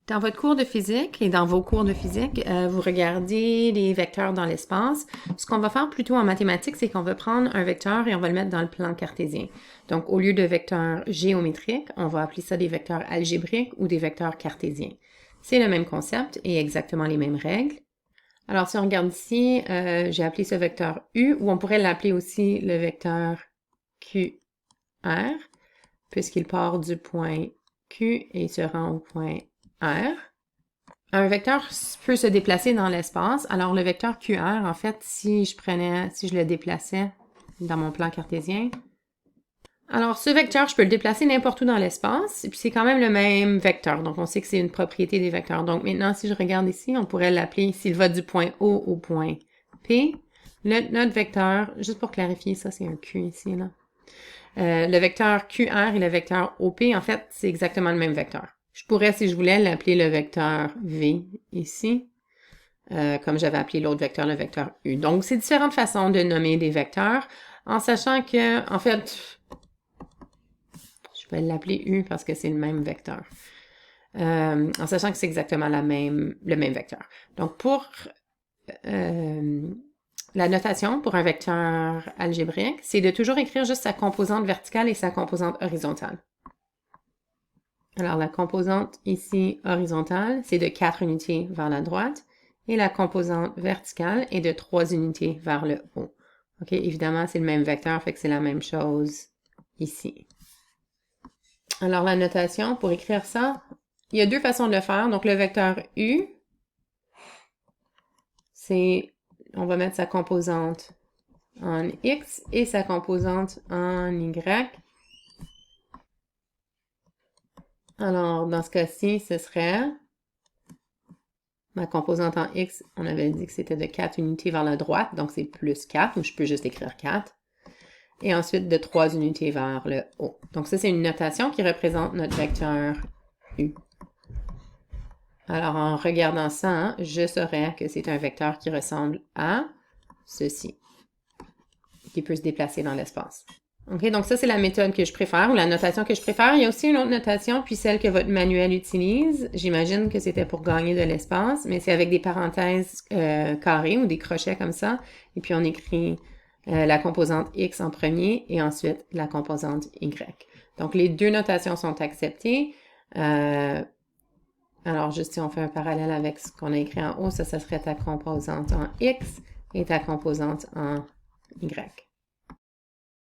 Dans votre cours de physique et dans vos cours de physique, vous regardez les vecteurs dans l'espace. Ce qu'on va faire plutôt en mathématiques, c'est qu'on va prendre un vecteur et on va le mettre dans le plan cartésien. Donc, au lieu de vecteurs géométriques, on va appeler ça des vecteurs algébriques ou des vecteurs cartésiens. C'est le même concept et exactement les mêmes règles. Alors, si on regarde ici, j'ai appelé ce vecteur U, ou on pourrait l'appeler aussi le vecteur QR, puisqu'il part du point Q et se rend au point R. Un vecteur peut se déplacer dans l'espace. Alors, le vecteur QR, en fait, si je le déplaçais dans mon plan cartésien, alors ce vecteur, je peux le déplacer n'importe où dans l'espace, et puis c'est quand même le même vecteur. Donc, on sait que c'est une propriété des vecteurs. Donc, maintenant, si je regarde ici, on pourrait l'appeler, s'il va du point O au point P, notre vecteur, juste pour clarifier, ça, c'est un Q ici, là. Le vecteur QR et le vecteur OP, en fait, c'est exactement le même vecteur. Je pourrais, si je voulais, l'appeler le vecteur V ici, comme j'avais appelé l'autre vecteur, le vecteur U. Donc, c'est différentes façons de nommer des vecteurs, en sachant que, en fait, je vais l'appeler U parce que c'est le même vecteur. En sachant que c'est exactement le même vecteur. Donc, pour la notation pour un vecteur algébrique, c'est de toujours écrire juste sa composante verticale et sa composante horizontale. Alors, la composante ici horizontale, c'est de 4 unités vers la droite et la composante verticale est de 3 unités vers le haut. OK, évidemment, c'est le même vecteur, fait que c'est la même chose ici. Alors, la notation, pour écrire ça, il y a deux façons de le faire. Donc, le vecteur U, c'est, on va mettre sa composante en X et sa composante en Y. Alors, dans ce cas-ci, ce serait ma composante en X, on avait dit que c'était de 4 unités vers la droite, donc c'est plus 4, ou je peux juste écrire 4. Et ensuite de 3 unités vers le haut. Donc ça, c'est une notation qui représente notre vecteur U. Alors, en regardant ça, hein, je saurais que c'est un vecteur qui ressemble à ceci, qui peut se déplacer dans l'espace. OK, donc ça, c'est la méthode que je préfère, ou la notation que je préfère. Il y a aussi une autre notation, puis celle que votre manuel utilise. J'imagine que c'était pour gagner de l'espace, mais c'est avec des parenthèses carrées ou des crochets comme ça. Et puis, on écrit la composante X en premier et ensuite la composante Y. Donc, les deux notations sont acceptées. Alors, juste si on fait un parallèle avec ce qu'on a écrit en haut, ça serait ta composante en X et ta composante en Y.